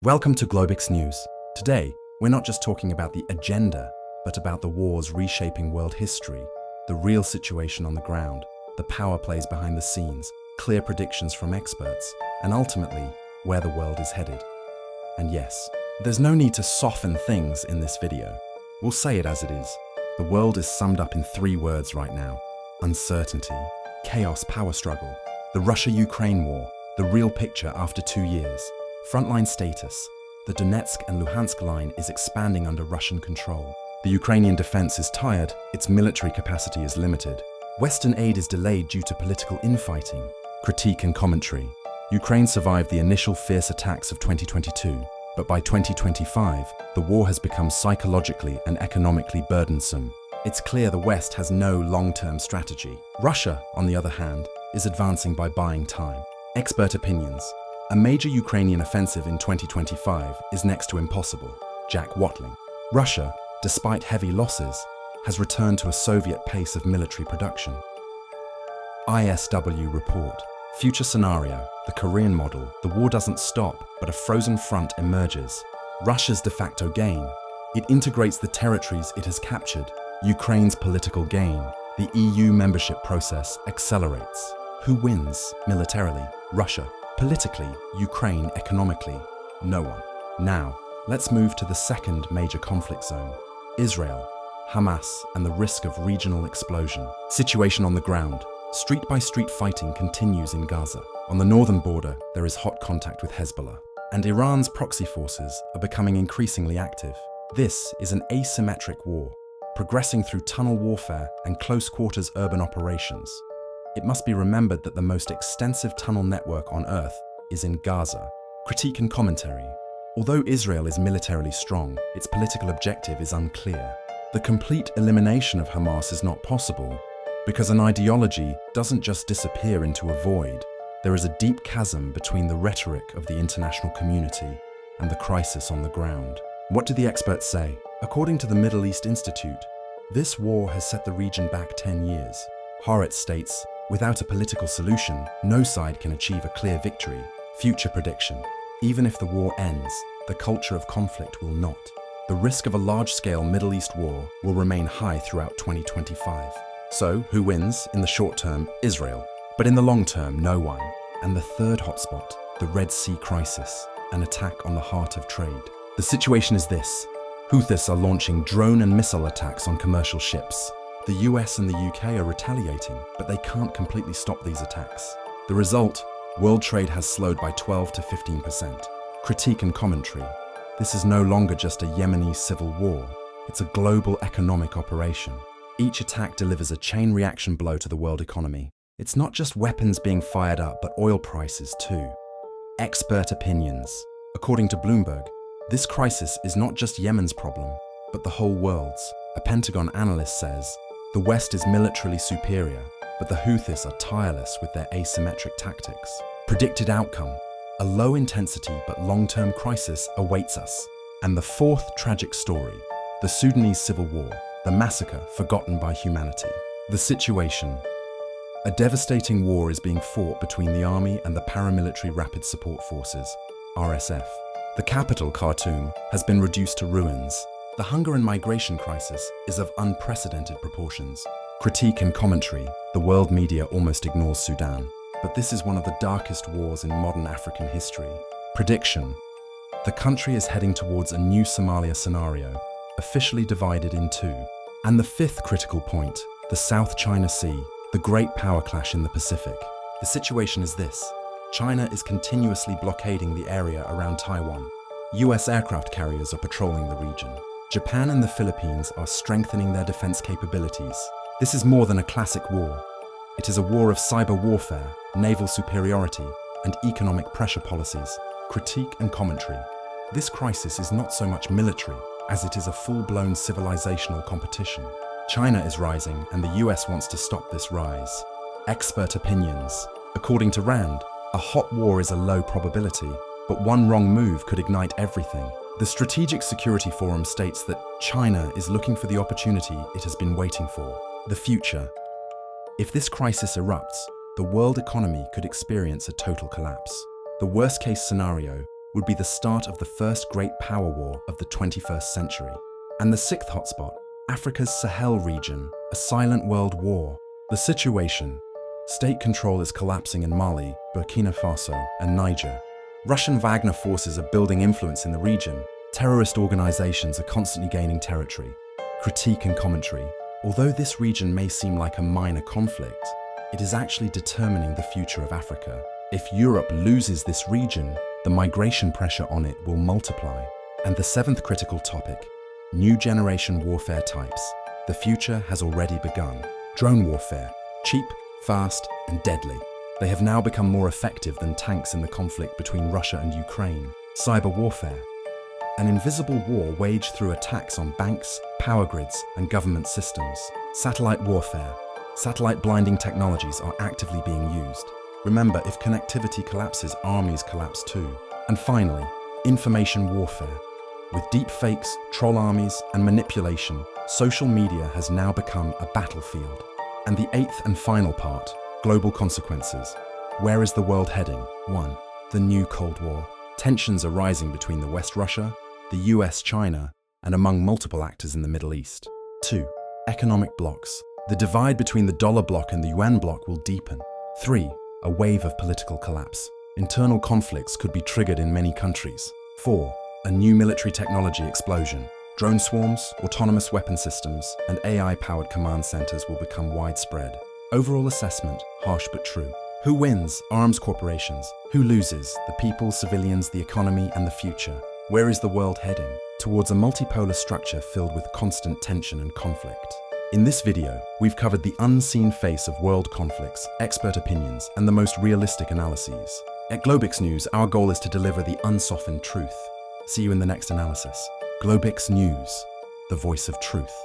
Welcome to Globix News. Today, we're not just talking about the agenda, but about the wars reshaping world history, the real situation on the ground, the power plays behind the scenes, clear predictions from experts, and ultimately, where the world is headed. And yes, there's no need to soften things in this video. We'll say it as it is. The world is summed up in 3 words right now: uncertainty, chaos, power struggle, the Russia-Ukraine war, the real picture after 2 years. Frontline status. The Donetsk and Luhansk line is expanding under Russian control. The Ukrainian defense is tired, its military capacity is limited. Western aid is delayed due to political infighting. Critique and commentary. Ukraine survived the initial fierce attacks of 2022, but by 2025, the war has become psychologically and economically burdensome. It's clear the West has no long-term strategy. Russia, on the other hand, is advancing by buying time. Expert opinions. A major Ukrainian offensive in 2025 is next to impossible. Jack Watling. Russia, despite heavy losses, has returned to a Soviet pace of military production. ISW report. Future scenario, the Korean model. The war doesn't stop, but a frozen front emerges. Russia's de facto gain. It integrates the territories it has captured. Ukraine's political gain. The EU membership process accelerates. Who wins militarily? Russia. Politically, Ukraine. Economically, no one. Now, let's move to the second major conflict zone: Israel, Hamas, and the risk of regional explosion. Situation on the ground. Street-by-street fighting continues in Gaza. On the northern border, there is hot contact with Hezbollah, and Iran's proxy forces are becoming increasingly active. This is an asymmetric war, progressing through tunnel warfare and close-quarters urban operations. It must be remembered that the most extensive tunnel network on Earth is in Gaza. Critique and commentary. Although Israel is militarily strong, its political objective is unclear. The complete elimination of Hamas is not possible, because an ideology doesn't just disappear into a void. There is a deep chasm between the rhetoric of the international community and the crisis on the ground. What do the experts say? According to the Middle East Institute, this war has set the region back 10 years. Haaretz states, without a political solution, no side can achieve a clear victory. Future prediction. Even if the war ends, the culture of conflict will not. The risk of a large-scale Middle East war will remain high throughout 2025. So, who wins? In the short term, Israel. But in the long term, no one. And the third hotspot, the Red Sea crisis, an attack on the heart of trade. The situation is this. Houthis are launching drone and missile attacks on commercial ships. The US and the UK are retaliating, but they can't completely stop these attacks. The result? World trade has slowed by 12 to 15%. Critique and commentary. This is no longer just a Yemeni civil war. It's a global economic operation. Each attack delivers a chain reaction blow to the world economy. It's not just weapons being fired up, but oil prices too. Expert opinions. According to Bloomberg, this crisis is not just Yemen's problem, but the whole world's. A Pentagon analyst says, the West is militarily superior, but the Houthis are tireless with their asymmetric tactics. Predicted outcome: a low-intensity but long-term crisis awaits us. And the fourth tragic story, the Sudanese civil war, the massacre forgotten by humanity. The situation: a devastating war is being fought between the army and the paramilitary Rapid Support Forces, RSF. The capital, Khartoum, has been reduced to ruins. The hunger and migration crisis is of unprecedented proportions. Critique and commentary. The world media almost ignores Sudan, but this is one of the darkest wars in modern African history. Prediction: the country is heading towards a new Somalia scenario, officially divided in 2. And the fifth critical point, the South China Sea, the great power clash in the Pacific. The situation is this: China is continuously blockading the area around Taiwan. US aircraft carriers are patrolling the region. Japan and the Philippines are strengthening their defense capabilities. This is more than a classic war. It is a war of cyber warfare, naval superiority, and economic pressure policies. Critique and commentary. This crisis is not so much military as it is a full-blown civilizational competition. China is rising, and the US wants to stop this rise. Expert opinions. According to Rand, a hot war is a low probability, but one wrong move could ignite everything. The Strategic Security Forum states that China is looking for the opportunity it has been waiting for. The future. If this crisis erupts, the world economy could experience a total collapse. The worst-case scenario would be the start of the first great power war of the 21st century. And the sixth hotspot, Africa's Sahel region, a silent world war. The situation: state control is collapsing in Mali, Burkina Faso, and Niger. Russian Wagner forces are building influence in the region. Terrorist organizations are constantly gaining territory. Critique and commentary: although this region may seem like a minor conflict, it is actually determining the future of Africa. If Europe loses this region, the migration pressure on it will multiply. And the seventh critical topic: new generation warfare types. The future has already begun. Drone warfare: cheap, fast, and deadly. They have now become more effective than tanks in the conflict between Russia and Ukraine. Cyber warfare: an invisible war waged through attacks on banks, power grids, and government systems. Satellite warfare: satellite blinding technologies are actively being used. Remember, if connectivity collapses, armies collapse too. And finally, information warfare. With deep fakes, troll armies, and manipulation, social media has now become a battlefield. And the eighth and final part, global consequences. Where is the world heading? 1. The new Cold War. Tensions are rising between the West Russia, the US, China, and among multiple actors in the Middle East. 2. Economic blocks. The divide between the dollar bloc and the yuan bloc will deepen. 3. A wave of political collapse. Internal conflicts could be triggered in many countries. 4. A new military technology explosion. Drone swarms, autonomous weapon systems, and AI-powered command centers will become widespread. Overall assessment: harsh but true. Who wins? Arms corporations. Who loses? The people, civilians, the economy, and the future. Where is the world heading? Towards a multipolar structure filled with constant tension and conflict. In this video, we've covered the unseen face of world conflicts, expert opinions, and the most realistic analyses. At Globix News, our goal is to deliver the unsoftened truth. See you in the next analysis. Globix News, the voice of truth.